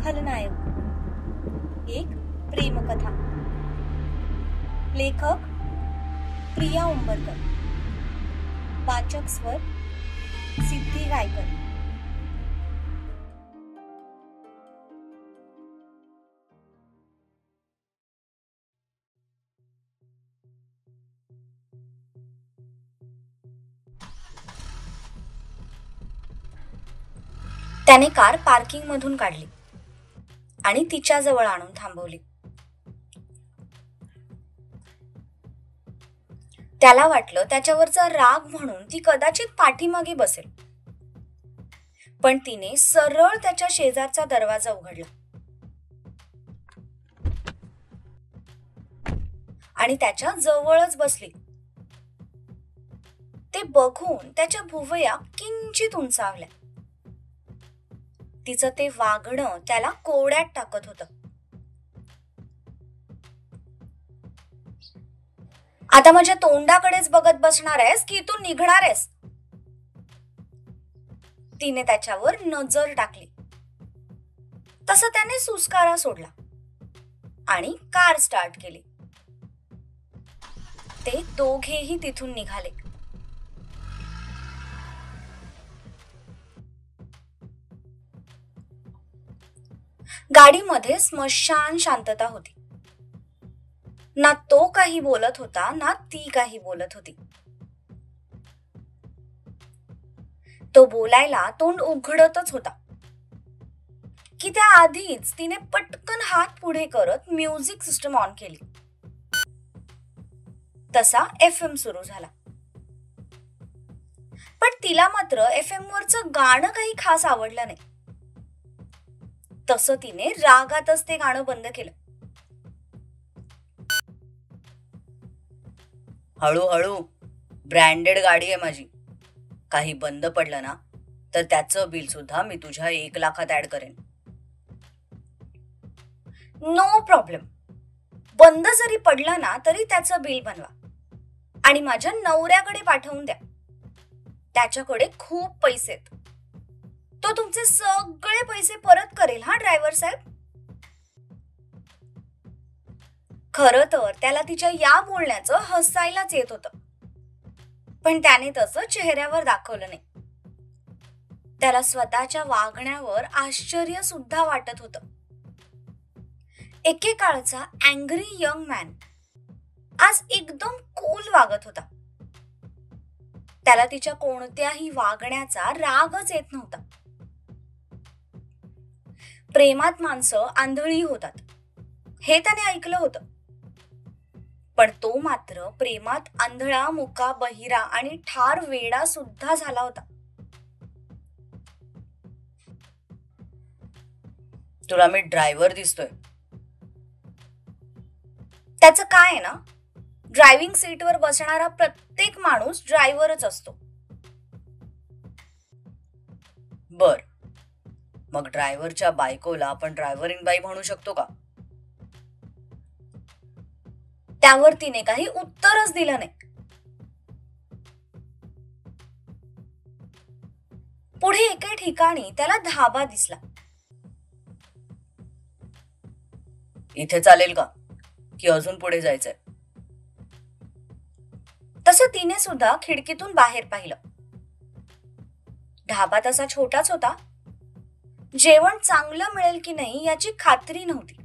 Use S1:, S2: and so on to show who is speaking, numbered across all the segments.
S1: खलनायक एक प्रेमकथा। लेखक प्रिया उंबरकर, वाचक स्वर सिद्धी गायकर। त्याने कार पार्किंग मधून काढली आणि तिच्या जवळ आणून थांबवली. त्याला वाटलं त्याच्यावरचा राग म्हणून ती कदाचित पाठीमागे बसेल, पण तिने सरळ त्याच्या शेजारचा दरवाजा उघडला आणि त्याच्या जवळच बसली. ते बघून त्याच्या भुवया किंचित उंचावल्या. तिचं ते वागणं त्याला कोड्यात टाकत होतं. आता माझ्या तोंडाकडेच बघत बसणार आहेस की तू निघणार आहेस? तिने त्याच्यावर नजर टाकली. तसं त्याने सुस्कारा सोडला आणि कार स्टार्ट केली. ते दोघेही तिथून निघाले. गाडीमध्ये स्मशान शांतता होती. ना तो काही बोलत होता ना ती काही बोलत होती. तो बोलायला तोंड उघडतच होता की त्या आधीच तिने पटकन हात पुढे करत म्युझिक सिस्टम ऑन केली. तसा FM सुरू झाला. पण तिला मात्र FM वरचं गाणं काही खास आवडलं नाही. तसं तिने रागातच ते गाणं बंद केलं.
S2: हळूहळू, ब्रँडेड गाडी आहे माझी. काही बंद पडलं ना तर त्याचं बिल सुद्धा मी तुझ्या 1 लाखात ऍड करेन.
S1: No problem. बंद जरी पडलं ना तरी त्याचं बिल बनवा आणि माझ्या नवऱ्याकडे पाठवून द्या. त्याच्याकडे खूप पैसे आहेत. तो तुमचे सगळे पैसे परत करेल हा ड्रायव्हर साहेब. खरं तर त्याला तिच्या या बोलण्याचं हसायलाच येत होतं, पण त्याने तसं चेहऱ्यावर दाखवलं नाही. त्याला स्वतःच्या वागण्यावर आश्चर्य सुद्धा वाटत होतं. एकेकाळचा अँग्री यंग मॅन आज एकदम कूल वागत होता. त्याला तिच्या कोणत्याही वागण्याचा रागच येत नव्हता. प्रेमात माणसं आंधळी होतात हे त्याने ऐकलं होतं, पण तो मात्र प्रेमात आंधळा, मुका, बहिरा आणि ठार वेडा सुद्धा झाला होता.
S2: तुला मी ड्रायव्हर दिसतोय?
S1: त्याचं काय आहे ना, ड्रायव्हिंग सीटवर बसणारा प्रत्येक माणूस ड्रायव्हरच असतो.
S2: बर, मग ड्रायव्हरच्या बायकोला आपण ड्रायव्हर बाई म्हणू शकतो का?
S1: त्यावर तिने काही उत्तरच दिलं नाही. पुढे एके ठिकाणी त्याला धाबा दिसला.
S2: इथे चालेल का की अजून पुढे जायचंय?
S1: तसं तिने सुद्धा खिडकीतून बाहेर पाहिलं. ढाबा तसा छोटाच होता. जेवण चांगलं मिळेल की नाही याची खात्री नव्हती,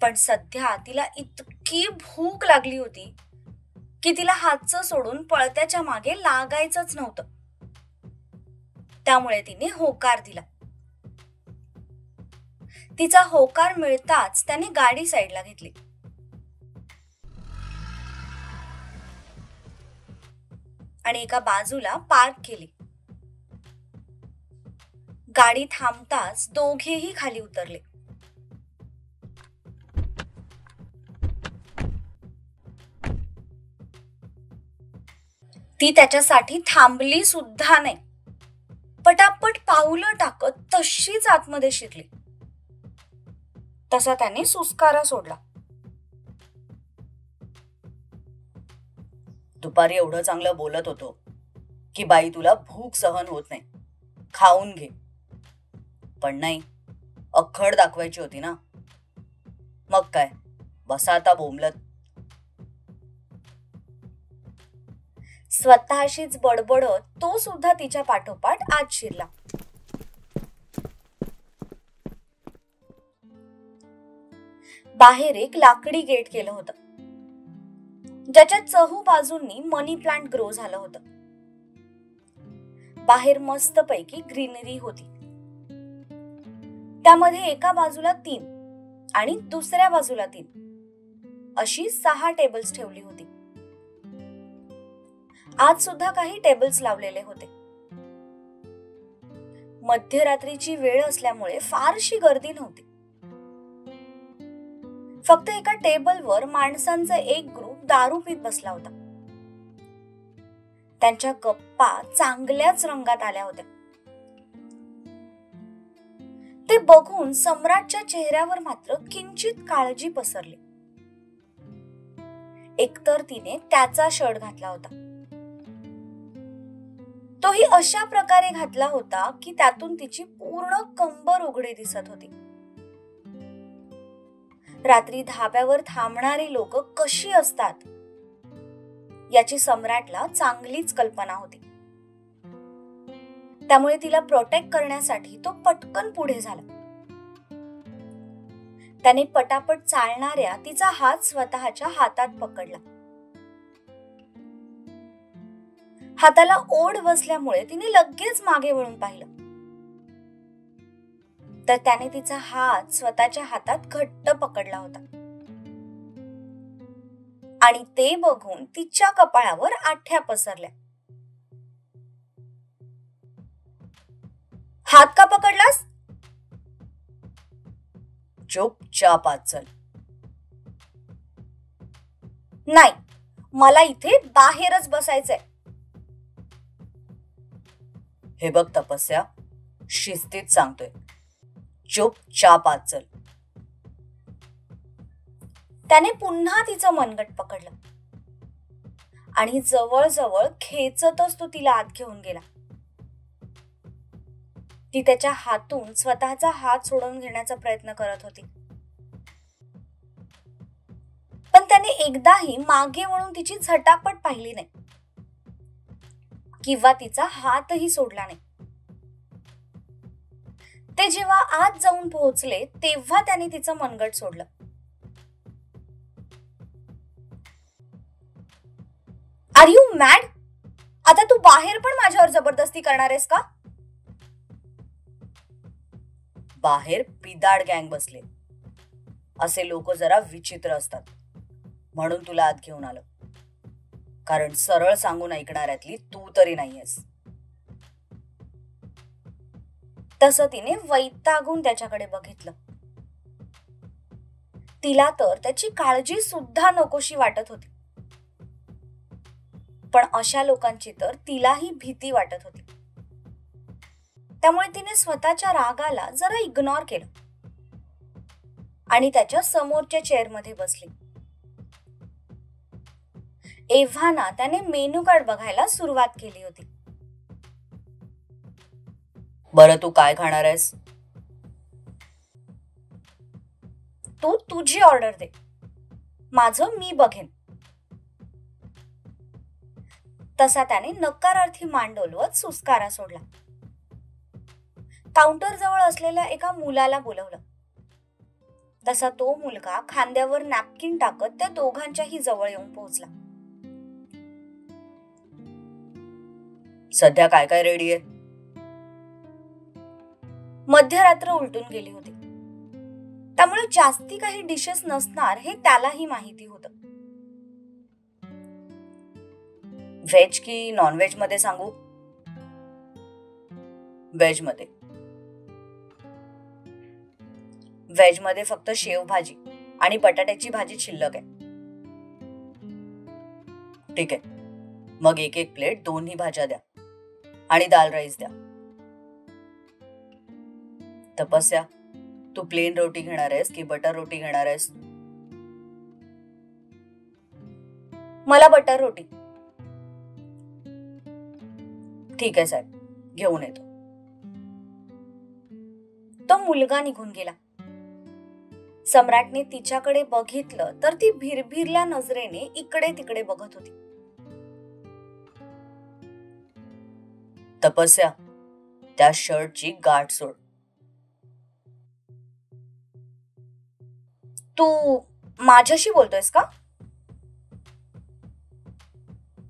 S1: पण सध्या तिला इतकी भूक लागली होती की तिला हातचं सोडून पळत्याच्या मागे लागायचंच नव्हतं. त्यामुळे तिने होकार दिला. तिचा होकार मिळताच त्याने गाडी साईडला घेतली. आणि एका बाजूला पार्क केली. गाडी थांबताच दोघेही खाली उतरले. ती त्याच्यासाठी थांबली सुद्धा नाही. पटापट पावलं टाकत तशीच आतमध्ये शिरली. तसा त्याने सुस्कारा सोडला.
S2: दुपारी एवढं चांगलं बोलत होतो की बाई तुला भूक सहन होत नाही, खाऊन घे. पण नाही, अख्खड दाखवायची होती ना. मग काय, बसा आता बोंबलत.
S1: स्वतःशीच बडबडत तो सुद्धा तिच्या पाठोपाठ आत शिरला. बाहेर एक लाकडी गेट केलं होतं, ज्याच्या चहू बाजूंनी मनी प्लांट ग्रो झालं होतं. बाहेर मस्तपैकी ग्रीनरी होती. त्यामध्ये एका बाजूला 3 आणि दुसऱ्या बाजूला 3 अशी 6 टेबल्स ठेवली होती. आज सुद्धा काही टेबल्स लावलेले होते. मध्यरात्रीची वेळ असल्यामुळे फारशी गर्दी नव्हती. फक्त एका टेबलवर माणसांचा एक ग्रुप दारू पीत बसला होता. त्यांच्या गप्पा चांगल्याच रंगात आल्या होत्या. ते बघून सम्राटच्या चेहऱ्यावर मात्र किंचित काळजी पसरली. एकतर तिने त्याचा शर्ट घातला होता, तोही अशा प्रकारे घातला होता की त्यातून तिची पूर्ण कंबर उघडी दिसत होती. रात्री धाब्यावर थांबणारी लोक कशी असतात याची सम्राटला चांगलीच कल्पना होती. त्यामुळे तिला प्रोटेक्ट करण्यासाठी तो पटकन पुढे झाला. त्याने पटापट चालणाऱ्या तिचा हात स्वतःच्या हातात पकडला. हाताला ओढ बसल्यामुळे तिने लगेच मागे वळून पाहिलं, तर त्याने तिचा हात स्वतःच्या हातात घट्ट पकडला होता. आणि ते बघून तिच्या कपाळावर आठ्या पसरल्या. हात का पकडलास?
S2: चुपचाप आत चल.
S1: नाही, मला इथे बाहेरच बसायचंय.
S2: हे बघ तपस्या, शिस्तीत सांगतोय, चुपचाप आत चल.
S1: त्याने पुन्हा तिचं मनगट पकडलं आणि जवळजवळ खेचतच तो तिला आत घेऊन गेला. ती त्याच्या हातून स्वतःचा हात सोडून घेण्याचा प्रयत्न करत होती, पण त्याने एकदाही मागे वळून तिची झटापट पाहिली नाही किंवा तिचा हातही सोडला नाही. ते जेव्हा आत जाऊन पोहोचले तेव्हा त्याने तिचं मनगट सोडलं. Are you mad? आता तू बाहेर पण माझ्यावर जबरदस्ती करणार आहेस का?
S2: बाहेर पिदाड गँग बसले. असे लोक जरा विचित्र असतात, म्हणून तुला आत घेऊन आलं. कारण सरळ सांगून ऐकणाऱ्यातली तू तरी नाहीयेस.
S1: तसं तिने वैतागून त्याच्याकडे बघितलं. तिला तर त्याची काळजी सुद्धा नकोशी वाटत होती, पण अशा लोकांची तर तिलाही भीती वाटत होती. त्यामुळे तिने स्वतःच्या रागाला जरा इग्नोर केलं आणि त्याच्या समोरच्या चेअरमध्ये बसली. एव्हाना त्याने मेनू कार्ड बघायला सुरुवात केली होती.
S2: बरं, तू काय खाणार आहेस?
S1: तू तुझी ऑर्डर दे, माझं मी बघेन. तसा त्याने नकारार्थी मान डोलवत सुस्कारा सोडला. काउंटर जवळ असलेल्या एका मुलाला बोलवलं. तसा तो मुलगा खांद्यावर नॅपकिन टाकत त्या दोघांच्याही जवळ येऊन पोहोचला.
S2: सध्या काय काय रेडी आहे?
S1: मध्यरात्र उलटून गेली होती, त्यामुळे जास्ती काही डिशेस नसणार हे त्यालाही माहिती होतं.
S2: व्हेज की नॉन व्हेज मध्ये सांगू? व्हेज मध्ये. व्हेज मध्ये फक्त शेव भाजी आणि बटाट्याची भाजी शिल्लक आहे. ठीक आहे, मग एक एक प्लेट दोन्ही भाज्या द्या आणि दाल राईस द्या. तपस्या, तू प्लेन रोटी घेणार आहेस की बटर रोटी घेणार आहेस?
S1: मला बटर रोटी.
S2: ठीक आहे साहेब, घेऊन येतो.
S1: तो मुलगा निघून गेला. सम्राटने तिच्याकडे बघितलं तर ती भिरभिरल्या नजरेने इकडे तिकडे बघत होती.
S2: तपस्या, त्या शर्टची गाठ सोड.
S1: तू माझ्याशी बोलतोयस का?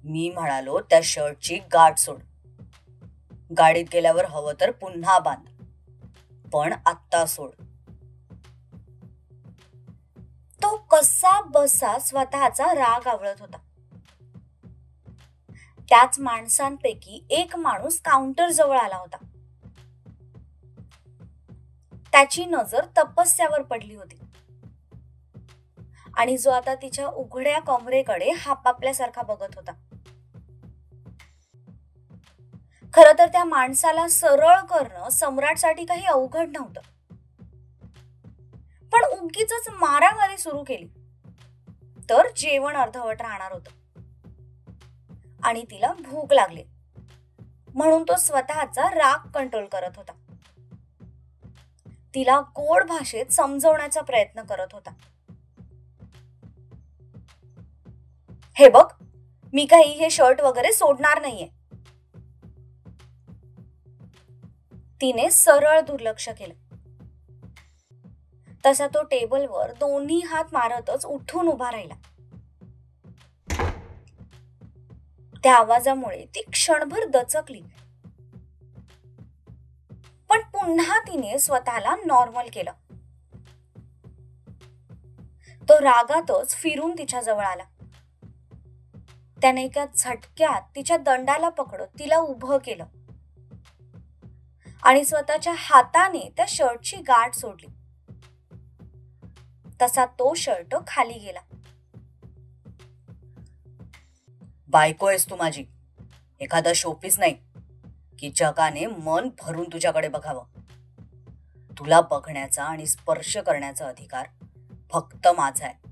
S2: मी म्हणालो त्या शर्टची गाठ सोड. गाडीत गेल्यावर हवं तर पुन्हा बांध, पण आत्ता सोड.
S1: तो कसा बसा स्वतःचा राग आवळत होता. त्याच माणसांपैकी एक माणूस काउंटर जवळ आला होता. त्याची नजर तपस्यावर पडली होती आणि जो आता तिच्या उघड्या कमरेकडे हापापल्यासारखा बघत होता. खरं तर त्या माणसाला सरळ करणं सम्राटसाठी काही अवघड नव्हतं, पण उगीच मारामारी सुरू केली तर जेवण अर्धवट राहणार होतं आणि तिला भूक लागली म्हणून तो स्वतःचा राग कंट्रोल करत होता. तिला गोड भाषेत समजवण्याचा प्रयत्न करत होता. हे बघ, मी काही हे शर्ट वगैरे सोडणार नाहीये. तिने सरळ दुर्लक्ष केलं. तसा तो टेबलवर दोन्ही हात मारतच उठून उभा राहिला. त्या आवाजामुळे ती क्षणभर दचकली, पण पुन्हा तिने स्वतःला नॉर्मल केलं. तो रागातच फिरून तिच्या जवळ आला. त्याने एका झटक्यात तिच्या दंडाला पकडत तिला उभं केलं आणि स्वतःच्या हाताने त्या शर्टची गाठ सोडली. तसा तो शर्ट खाली गेला.
S2: बायको आहेस तू माझी, एखादा शोपीस नाही की जगाने मन भरून तुझ्याकडे बघावं. तुला बघण्याचा आणि स्पर्श करण्याचा अधिकार फक्त माझा आहे.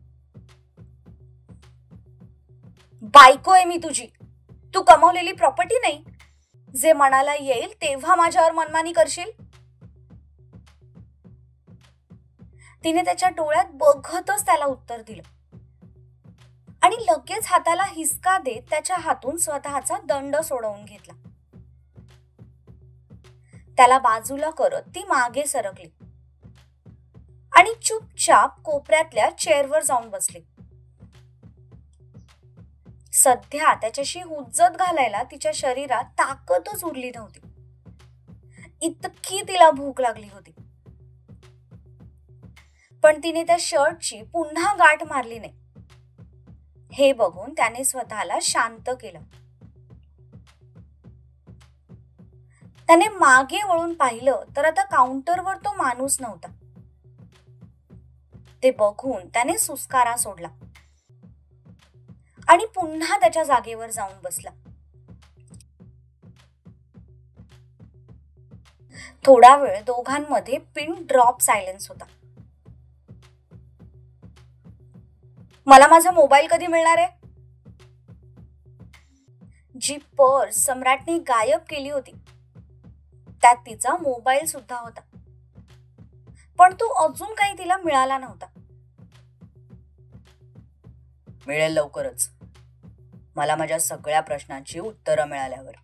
S1: बायको आहे मी तुझी, तू कमावलेली प्रॉपर्टी नाही, जे मनाला येईल तेव्हा माझ्यावर मनमानी करशील. तिने त्याच्या डोळ्यात बघतच त्याला उत्तर दिलं आणि लगेच हाताला हिसका देत त्याच्या हातून स्वतःचा दंड सोडवून घेतला. त्याला बाजूला करत ती मागे सरकली आणि चुपचाप कोपऱ्यातल्या चेअरवर जाऊन बसली. सध्या त्याच्याशी हुज्जत घालायला तिच्या शरीरात ताकदच उरली नव्हती. इतकी तिला भूक लागली होती. पण तिने त्या शर्टची पुन्हा गाठ मारली नाही. हे बघून त्याने स्वतःला शांत केलं. त्याने मागे वळून पाहिलं तर आता काउंटरवर तो माणूस नव्हता. ते बघून त्याने सुस्कारा सोडला आणि पुन्हा त्याच्या जागेवर जाऊन बसला. थोडा वेळ दोघांमध्ये पिन ड्रॉप सायलेन्स होता. मला माझा मोबाईल कधी मिळणार आहे? जी पर्स सम्राटने गायब केली होती त्यात तिचा मोबाईल सुद्धा होता, पण तो अजून काही तिला मिळाला नव्हता.
S2: मिळेल लवकरच, मला माझ्या सगळ्या प्रश्नांची उत्तरं मिळाल्यावर.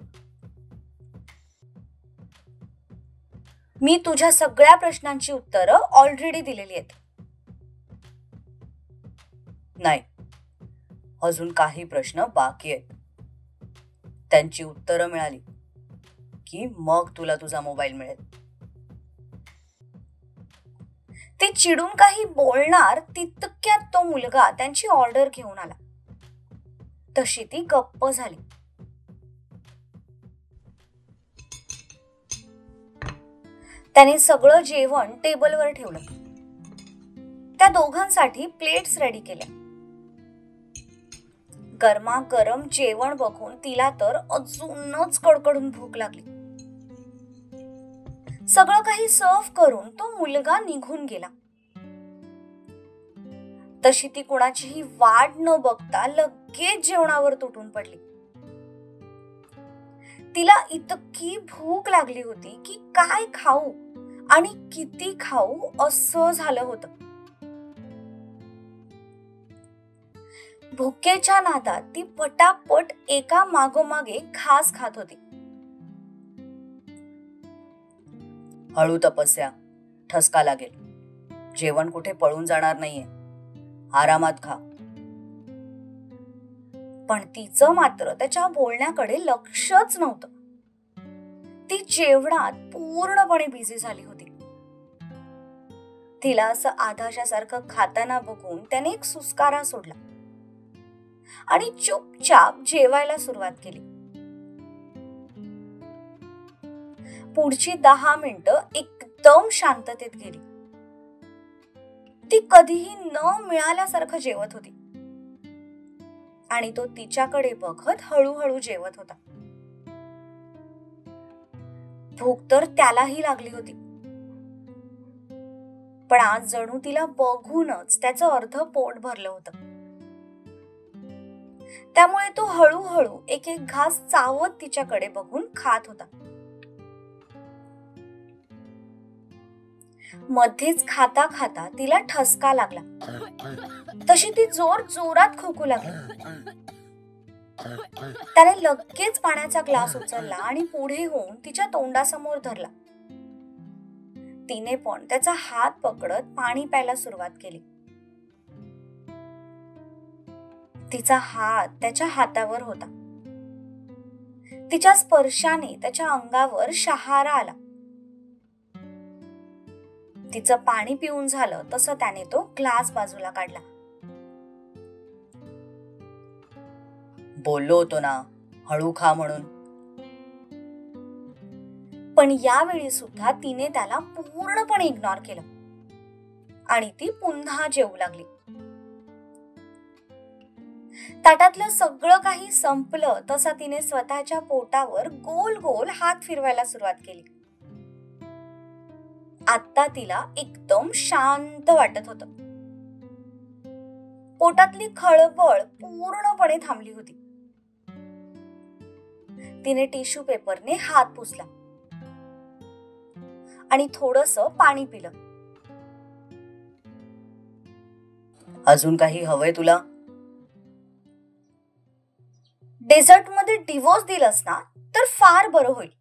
S1: मी तुझ्या सगळ्या प्रश्नांची उत्तरं ऑलरेडी दिलेली आहेत.
S2: नाही, अजून काही प्रश्न बाकी आहेत. त्यांची उत्तरं मिळाली की मग तुला तुझा मोबाईल मिळेल.
S1: ते चिडून काही बोलणार तितक्यात तो मुलगा त्यांची ऑर्डर घेऊन आला. तशी ती गप्प झाली. त्याने सगळं जेवण टेबलवर ठेवलं. त्या दोघांसाठी प्लेट्स रेडी केल्या. गरमागरम जेवण बघून तिला तर अजूनच कडकडून भूक लागली. सगळं काही सर्व करून तो मुलगा निघून गेला. तशी ती कुणाचीही वाट न बघता लगेच जेवणावर तुटून पडली. तिला इतकी भूक लागली होती की काय खाऊ आणि किती खाऊ असं झालं होतं. भुकेच्या नादात ती पटापट एका मागोमाग एक घास खात होती.
S2: हळू तपस्या, ठसका लागेल. जेवण कुठे पळून जाणार नाहीये, आरामात खा.
S1: पण तिचं मात्र त्याच्या बोलण्याकडे लक्षच नव्हतं. ती जेवणात पूर्णपणे बिझी झाली होती. तिला असं आधाशासारखं खाताना बघून त्याने एक सुस्कारा सोडला आणि चुपचाप जेवायला सुरुवात केली. पुढची 10 मिनिटं एकदम शांततेत गेली. ती कधीही न मिळाल्यासारखं जेवत होती आणि तो तिच्याकडे बघत हळूहळू जेवत होता. भूक तर त्यालाही लागली होती, पण आज जणू तिला बघूनच त्याचं अर्ध पोट भरलं होतं. त्यामुळे तो हळूहळू एक एक घास चावत तिच्याकडे बघून खात होता. मध्येच खाता खाता तिला ठसका लागला. तशी ती जोर जोरात खोकू लागली. त्याने लगेच पाण्याचा ग्लास उचलला आणि पुढे होऊन तिच्या तोंडासमोर धरला. तिने पण त्याचा हात पकडत पाणी प्यायला सुरुवात केली. तिचा हात त्याच्या हातावर होता. तिच्या स्पर्शाने त्याच्या अंगावर शहारा आला. तिचं पाणी पिऊन झालं तसं त्याने तो ग्लास बाजूला काढला.
S2: बोललो होतो ना हळू खा म्हणून.
S1: पण यावेळी सुद्धा तिने त्याला पूर्णपणे इग्नोर केलं आणि ती पुन्हा जेवू लागली. ताटातलं सगळं काही संपलं तसा तिने स्वतःच्या पोटावर गोल गोल हात फिरवायला सुरुवात केली. आता तिला एकदम शांत वाटत होतं. पोटातली खळबळ पूर्णपणे थांबली होती. तिने टिश्यू पेपरने हात पुसला आणि थोडंसं पाणी पिलं.
S2: अजून काही हवंय तुला?
S1: डेझर्ट मध्ये डिवोर्स दिलंस ना तर फार बरं होईल.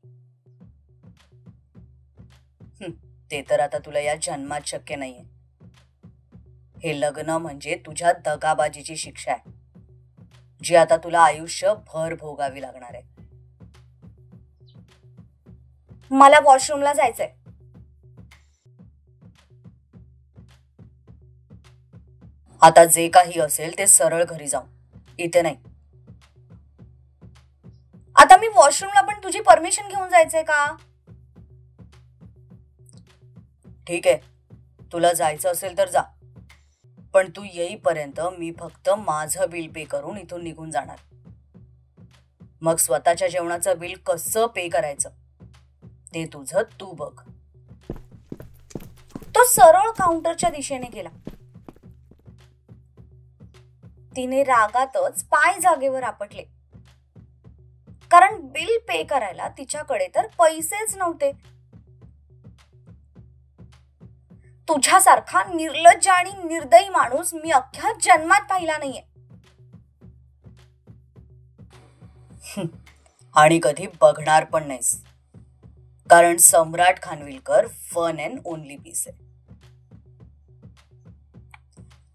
S2: ते तर आता तुला या जन्मात शक्य नाहीये. हे लग्न म्हणजे तुझ्या दगाबाजीची शिक्षा आहे, जी आता तुला आयुष्यभर भोगावी लागणार आहे.
S1: मला वॉशरूमला जायचंय.
S2: आता जे काही असेल ते सरळ घरी जाऊ, इथे नाही.
S1: आता मी वॉशरूमला पण तुझी परमिशन घेऊन जायचंय का?
S2: ठीक आहे, तुला जायचं असेल तर जा, पण तू येईपर्यंत मी फक्त माझं बिल पे करून इथून निघून जाणार. मग स्वतःच्या जेवणाचं बिल कसं पे करायचं ते तुझं तू बघ.
S1: तो सरळ काउंटरच्या दिशेने गेला. तिने रागातच पाय जागेवर आपटले, कारण बिल पे करायला तिच्याकडे तर पैसेच नव्हते. तुझ्यासारखा निर्लज्ज आणि निर्दयी माणूस मी अख्ख्या जन्मात पाहिला नाहीये.
S2: आणि कधी बघणार पण नाहीस, कारण Samrat Khanvilkar one and only piece आहे.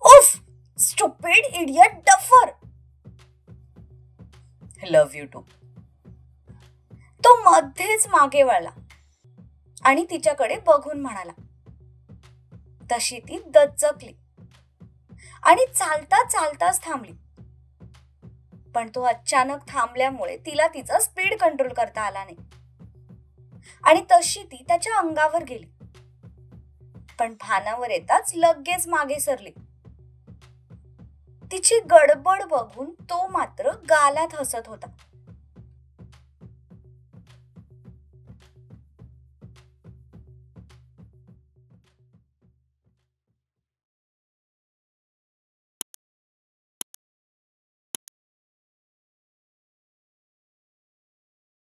S1: उफ, stupid idiot duffer.
S2: Love you too.
S1: तो मध्येच मागे वळला आणि तिच्याकडे बघून म्हणाला. तशी ती दचकली आणि चालता चालताच थांबली. पण तो अचानक थांबल्यामुळे तिला तिचा स्पीड कंट्रोल करता आला नाही आणि तशी ती त्याच्या अंगावर गेली. पण भानावर येताच लगेच मागे सरली. तिची गडबड बघून तो मात्र गालात हसत होता.